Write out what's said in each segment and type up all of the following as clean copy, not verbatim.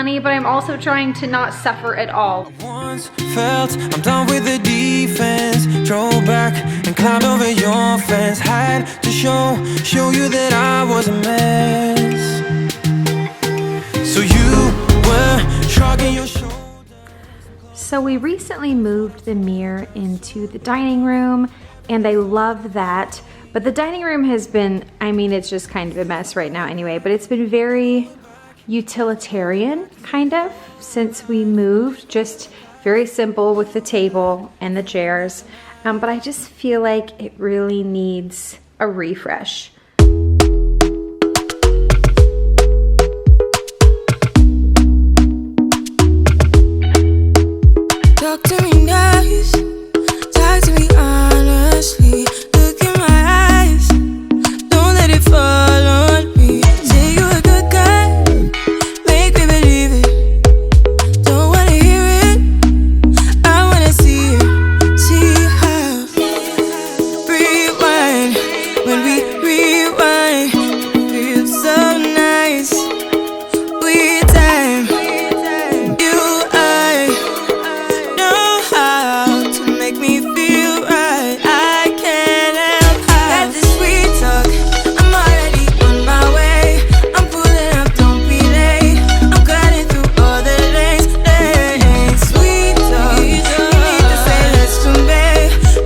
money, but I'm also trying to not suffer at all. Once felt I'm done with the defense. Drove back and climbed over your fence. Had to show you that I was a mess. So you were shrugging your shoulders. So we recently moved the mirror into the dining room, and I love that. But the dining room has been, I mean, it's just kind of a mess right now anyway, but it's been very utilitarian, kind of, since we moved. Just very simple with the table and the chairs. But I just feel like it really needs a refresh. Talk to me nice, talk to me honestly. Look in my eyes, don't let it fall on me. Say you're a good guy, make me believe it. Don't wanna hear it, I wanna see it. See how rewind, when we rewind, it feels so nice. We time, you, I know how to make me feel right. I can't help how. Got this sweet talk, I'm already on my way. I'm pulling up, don't be late. I'm cutting through all the lanes. Sweet talk, you need to say let's convey.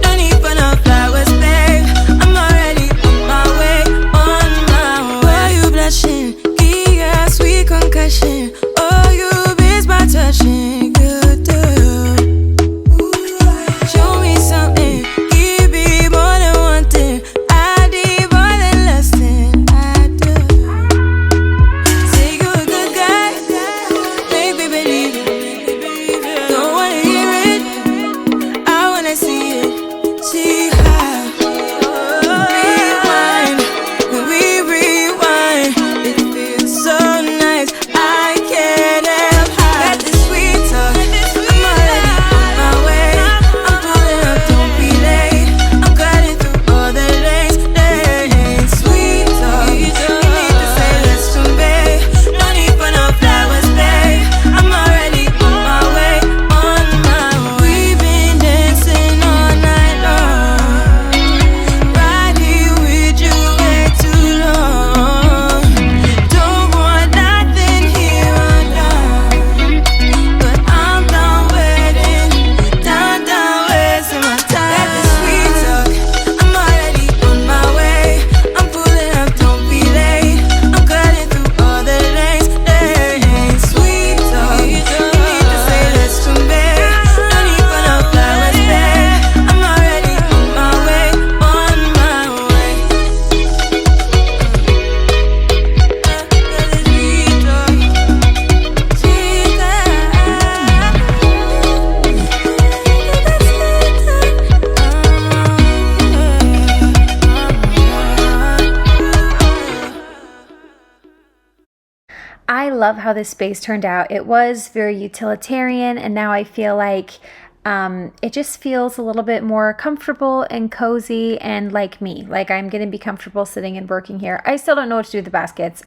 No need for no flowers, babe. I'm already on my way, on my way. Why you blushing? Yeah, sweet concussion. Oh, you miss my touching. Good girl. Show me something. Give me more than one thing. I need more than less than I do. Say you're a good guy, make me believe it. Don't wanna hear it, I wanna see it. See how rewind, when we rewind, it feels so nice. I can't help how. Got this sweet talk, I'm already on my way. I'm pulling up, don't be late. I'm cutting through all the lanes. Sweet talk, you need to say let's convey. No need for no flowers, babe. I'm already on my way, on my way. We've been dancing all night long, right here with you way too long. Don't want nothing here or now, but I'm done waiting, done wasting my time. Got this sweet talk, I'm already on my way. I'm pulling up, don't be late. I'm cutting through all the lanes. Sweet talk, you need to say let's convey. No need for no flowers, babe. I'm already on my way, on my way. I love how this space turned out. It was very utilitarian, and now I feel like it just feels a little bit more comfortable and cozy and like me. Like I'm gonna be comfortable sitting and working here. I still don't know what to do with the baskets.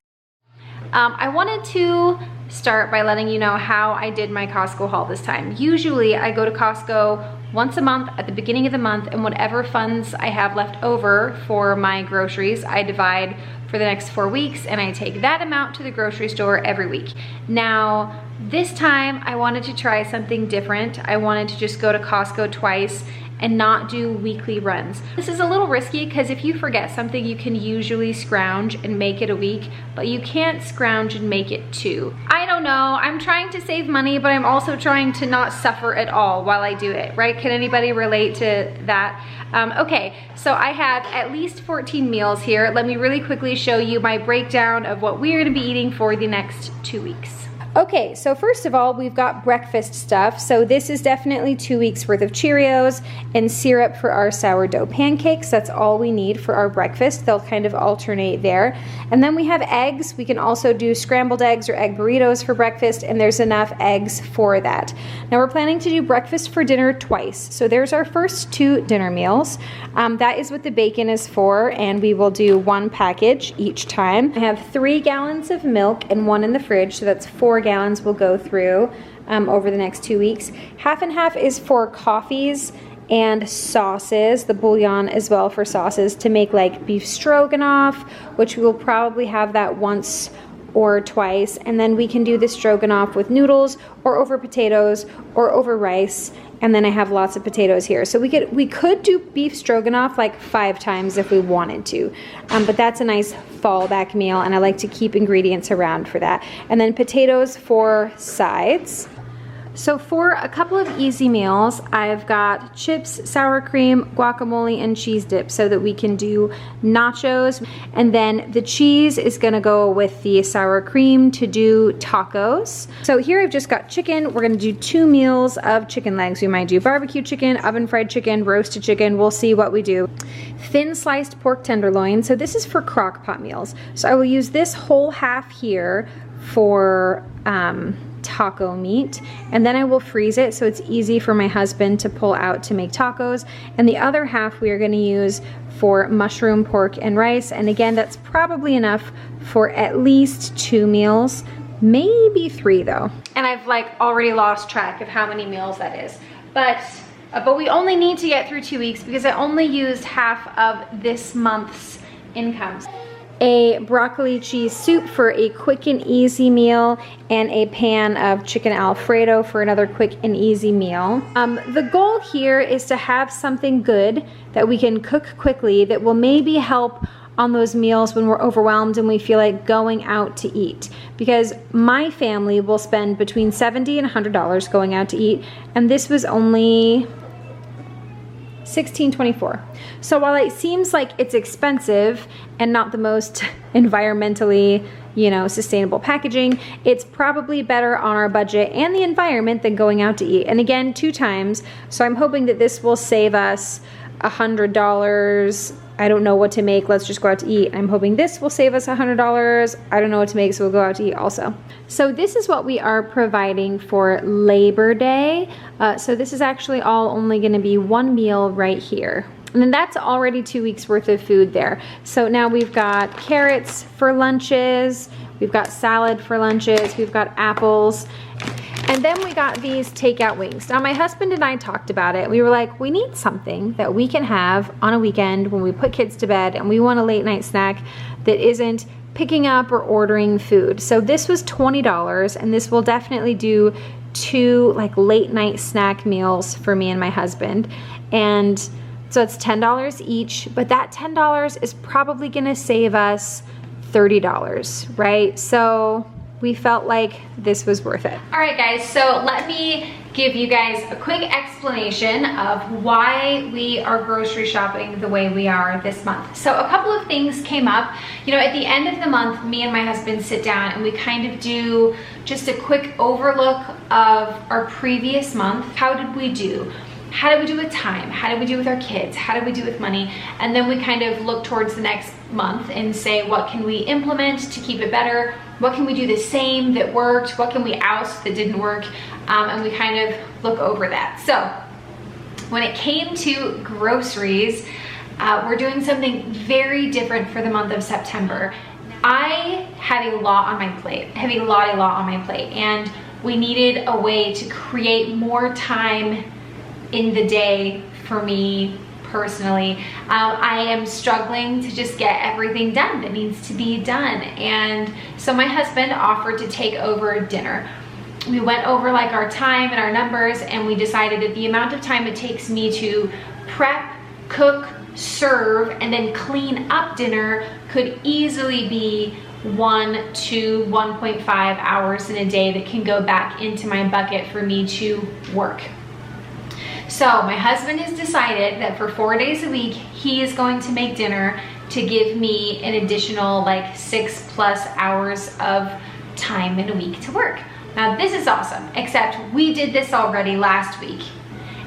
I wanted to start by letting you know how I did my Costco haul this time. Usually I go to Costco once a month at the beginning of the month, and whatever funds I have left over for my groceries, I divide for the next 4 weeks, and I take that amount to the grocery store every week. Now, this time I wanted to try something different. I wanted to just go to Costco twice and not do weekly runs. This is a little risky because if you forget something, you can usually scrounge and make it a week, but you can't scrounge and make it 2. I don't know, I'm trying to save money, but I'm also trying to not suffer at all while I do it, right? Can anybody relate to that? Okay, so I have at least 14 meals here. Let me really quickly show you my breakdown of what we're gonna be eating for the next 2 weeks. Okay, so first of all, we've got breakfast stuff. So this is definitely 2 weeks worth of Cheerios and syrup for our sourdough pancakes. That's all we need for our breakfast. They'll kind of alternate there. And then we have eggs. We can also do scrambled eggs or egg burritos for breakfast, and there's enough eggs for that. Now we're planning to do breakfast for dinner twice. So there's our first 2 dinner meals. That is what the bacon is for, and we will do 1 package each time. I have 3 gallons of milk and 1 in the fridge, so that's 4 gallons will go through over the next 2 weeks. Half and half is for coffees and sauces, the bouillon as well for sauces to make like beef stroganoff, which we will probably have that once or twice, and then we can do the stroganoff with noodles or over potatoes or over rice, and then I have lots of potatoes here. So we could do beef stroganoff like 5 times if we wanted to, but that's a nice fallback meal, and I like to keep ingredients around for that. And then potatoes for sides. So for a couple of easy meals, I've got chips, sour cream, guacamole, and cheese dip so that we can do nachos. And then the cheese is gonna go with the sour cream to do tacos. So here I've just got chicken. We're gonna do 2 meals of chicken legs. We might do barbecue chicken, oven fried chicken, roasted chicken. We'll see what we do. Thin sliced pork tenderloin. So this is for crock pot meals. So I will use this whole half here for taco meat, and then I will freeze it so it's easy for my husband to pull out to make tacos, and the other half we are going to use for mushroom, pork, and rice. And again, that's probably enough for at least 2 meals, maybe 3 though, and I've like already lost track of how many meals that is, but we only need to get through 2 weeks because I only used half of this month's incomes. A broccoli cheese soup for a quick and easy meal, and a pan of chicken Alfredo for another quick and easy meal. The goal here is to have something good that we can cook quickly that will maybe help on those meals when we're overwhelmed and we feel like going out to eat, because my family will spend between $70 and $100 going out to eat, and this was only $16.24. So while it seems like it's expensive and not the most environmentally, sustainable packaging, it's probably better on our budget and the environment than going out to eat. And again, 2 times. So I'm hoping that this will save us $100. I don't know what to make. Let's just go out to eat. I'm hoping this will save us $100. I don't know what to make, so we'll go out to eat also. So this is what we are providing for Labor Day. So this is actually all only going to be 1 meal right here. And then that's already 2 weeks worth of food there. So now we've got carrots for lunches. We've got salad for lunches. We've got apples. And then we got these takeout wings. Now my husband and I talked about it. We were like, we need something that we can have on a weekend when we put kids to bed and we want a late night snack that isn't picking up or ordering food. So this was $20, and this will definitely do 2 like late night snack meals for me and my husband. And so it's $10 each, but that $10 is probably gonna save us $30, right? So we felt like this was worth it. All right guys, so let me give you guys a quick explanation of why we are grocery shopping the way we are this month. So a couple of things came up. At the end of the month, me and my husband sit down and we kind of do just a quick overlook of our previous month. How did we do? How did we do with time? How did we do with our kids? How did we do with money? And then we kind of look towards the next month and say, what can we implement to keep it better? What can we do the same that worked? What can we oust that didn't work? And we kind of look over that. So when it came to groceries, we're doing something very different for the month of September. I had a lot on my plate. I have a lot on my plate, and we needed a way to create more time in the day for me personally. I am struggling to just get everything done that needs to be done, and so my husband offered to take over dinner. We went over like our time and our numbers, and we decided that the amount of time it takes me to prep, cook, serve, and then clean up dinner could easily be 1 to 1.5 hours in a day that can go back into my bucket for me to work. So my husband has decided that for 4 days a week, he is going to make dinner to give me an additional like 6+ hours of time in a week to work. Now this is awesome, except we did this already last week,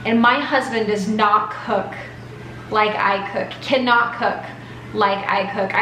and my husband does not cook like I cook, cannot cook like I cook.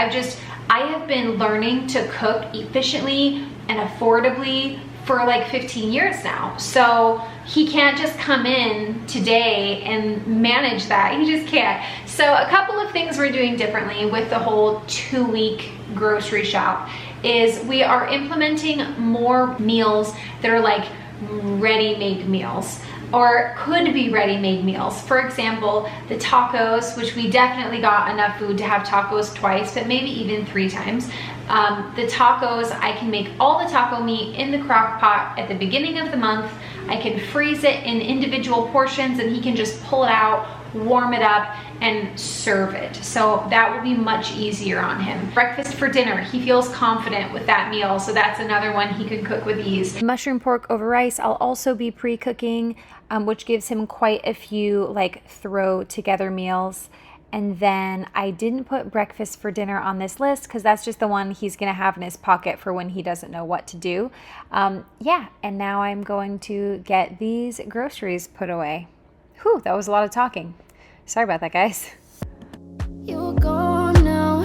I have been learning to cook efficiently and affordably for like 15 years now. So he can't just come in today and manage that. He just can't. So a couple of things we're doing differently with the whole 2-week grocery shop is we are implementing more meals that are like ready-made meals, or could be ready-made meals. For example, the tacos, which we definitely got enough food to have tacos twice, but maybe even 3 times. The tacos, I can make all the taco meat in the crock pot at the beginning of the month. I can freeze it in individual portions and he can just pull it out, warm it up, and serve it. So that will be much easier on him. Breakfast for dinner, he feels confident with that meal, so that's another one he can cook with ease. Mushroom pork over rice, I'll also be pre-cooking, which gives him quite a few like throw together meals. And then I didn't put breakfast for dinner on this list because that's just the one he's gonna have in his pocket for when he doesn't know what to do. Yeah, and now I'm going to get these groceries put away. Whew, that was a lot of talking. Sorry about that, guys. You're gone now,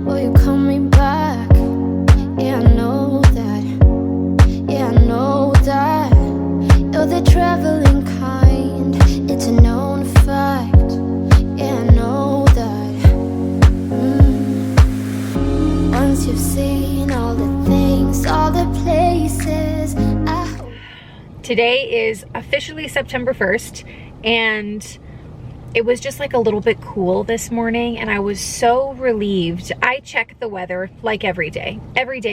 will you coming back? Yeah, I know that. Yeah, I know that. You're the traveling kind, it's a known fact. Yeah, I know that. Once you've seen all the things, all the places, I hope. Today is officially September 1st, and it was just like a little bit cool this morning and I was so relieved. I check the weather like every day,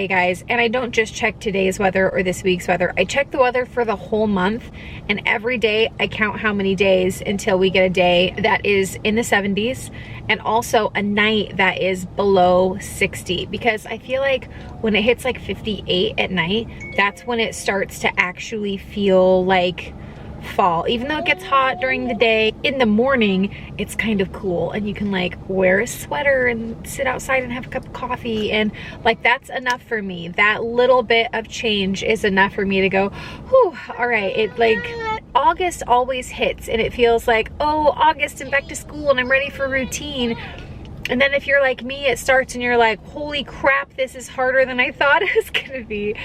guys. And I don't just check today's weather or this week's weather. I check the weather for the whole month, and every day I count how many days until we get a day that is in the 70s and also a night that is below 60, because I feel like when it hits like 58 at night, that's when it starts to actually feel like fall. Even though it gets hot during the day, in the morning it's kind of cool and you can like wear a sweater and sit outside and have a cup of coffee, and like that's enough for me. That little bit of change is enough for me to go, whew, all right. It like August always hits and it feels like, oh, August and back to school and I'm ready for routine. And then if you're like me, it starts and you're like, holy crap, this is harder than I thought it was gonna be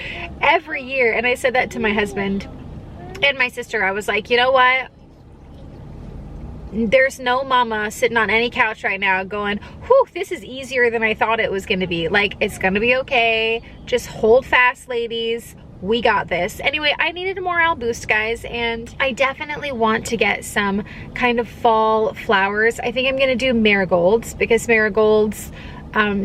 every year. And I said that to my husband and my sister. I was like, you know what? There's no mama sitting on any couch right now going, whew, this is easier than I thought it was gonna be. Like, it's gonna be okay. Just hold fast, ladies. We got this. Anyway, I needed a morale boost, guys, and I definitely want to get some kind of fall flowers. I think I'm gonna do marigolds, because marigolds,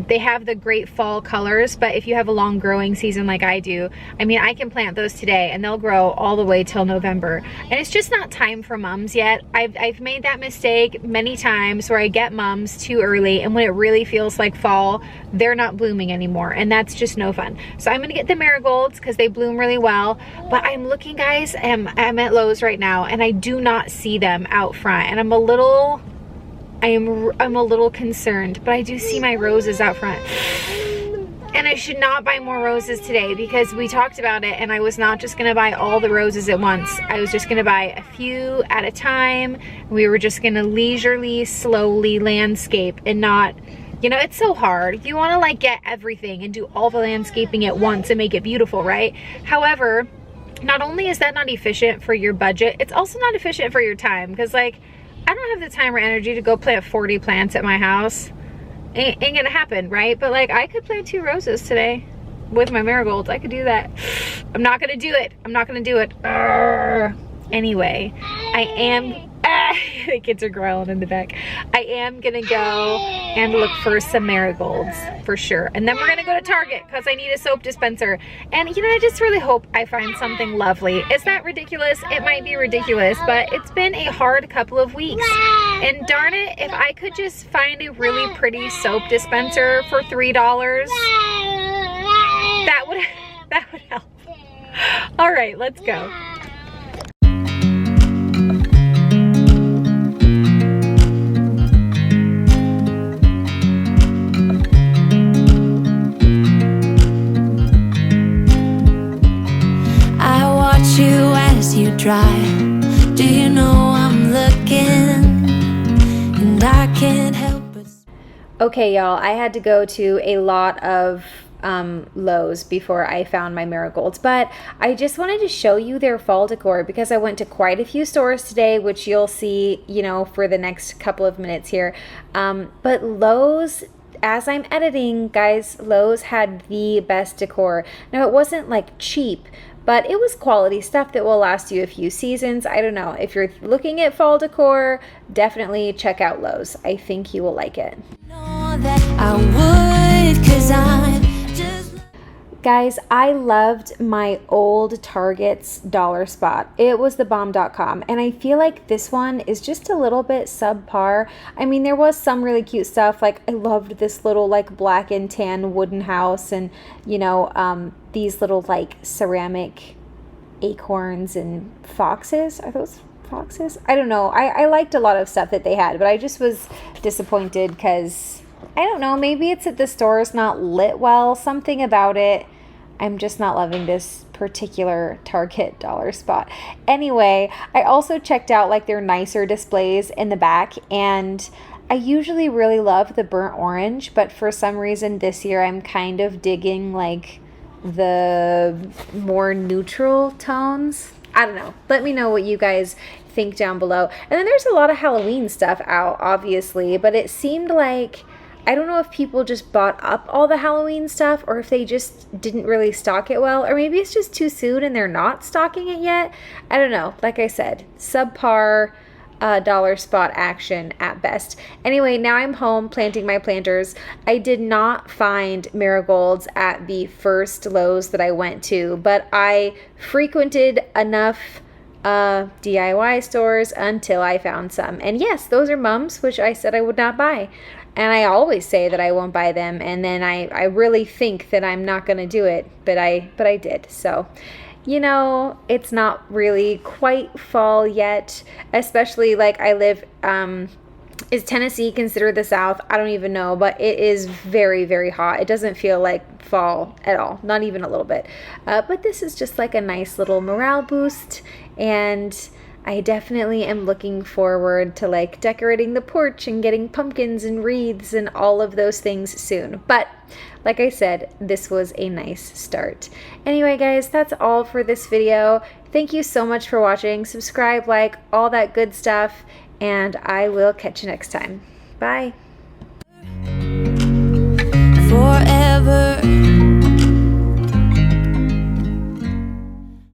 they have the great fall colors, but if you have a long growing season like I do, I mean, I can plant those today and they'll grow all the way till November. And it's just not time for mums yet. I've made that mistake many times where I get mums too early, and when it really feels like fall, they're not blooming anymore, and that's just no fun. So I'm gonna get the marigolds because they bloom really well, but I'm looking, guys, I'm at Lowe's right now and I do not see them out front, and I'm a little concerned, but I do see my roses out front. And I should not buy more roses today because we talked about it and I was not just gonna buy all the roses at once. I was just gonna buy a few at a time. We were just gonna leisurely, slowly landscape and not, you know, it's so hard. You wanna like get everything and do all the landscaping at once and make it beautiful, right? However, not only is that not efficient for your budget, it's also not efficient for your time, because like, I don't have the time or energy to go plant 40 plants at my house. Ain't gonna happen, right? But like, I could plant 2 roses today with my marigolds. I could do that. I'm not gonna do it. I'm not gonna do it. Anyway, I am, the kids are growling in the back. I am gonna go and look for some marigolds for sure. And then we're gonna go to Target because I need a soap dispenser. And you know, I just really hope I find something lovely. Is that ridiculous? It might be ridiculous, but it's been a hard couple of weeks. And darn it, if I could just find a really pretty soap dispenser for $3, that would help. All right, let's go. You as you drive, do you know I'm looking, and I can't help but. Okay, y'all, I had to go to a lot of Lowe's before I found my marigolds, but I just wanted to show you their fall decor because I went to quite a few stores today, which you'll see, you know, for the next couple of minutes here. But Lowe's as I'm editing, guys, Lowe's had the best decor. Now, it wasn't like cheap, but it was quality stuff that will last you a few seasons. I don't know. If you're looking at fall decor, definitely check out Lowe's. I think you will like it. Know that I would, 'cause I'm just Guys, I loved my old Target's dollar spot. It was thebomb.com, and I feel like this one is just a little bit subpar. I mean, there was some really cute stuff. Like, I loved this little like black and tan wooden house, and these little like ceramic acorns and foxes. Are those foxes? I don't know. I liked a lot of stuff that they had, but I just was disappointed because I don't know, maybe it's that the store is not lit well, something about it. I'm just not loving this particular Target dollar spot. Anyway, I also checked out like their nicer displays in the back, and I usually really love the burnt orange, but for some reason this year I'm kind of digging like the more neutral tones. I don't know. Let me know what you guys think down below. And then there's a lot of Halloween stuff out, obviously, but it seemed like, I don't know if people just bought up all the Halloween stuff or if they just didn't really stock it well, or maybe it's just too soon and they're not stocking it yet. I don't know. Like I said, subpar dollar spot action at best. Anyway, now I'm home planting my planters. I did not find marigolds at the first Lowe's that I went to, but I frequented enough DIY stores until I found some. And yes, those are mums, which I said I would not buy. And I always say that I won't buy them, and then I really think that I'm not going to do it, but I did. So, it's not really quite fall yet, especially like I live, is Tennessee considered the South? I don't even know, but it is very, very hot. It doesn't feel like fall at all, not even a little bit. But this is just like a nice little morale boost, and I definitely am looking forward to like decorating the porch and getting pumpkins and wreaths and all of those things soon. But like I said, this was a nice start. Anyway, guys, that's all for this video. Thank you so much for watching. Subscribe, like, all that good stuff, and I will catch you next time. Bye. forever.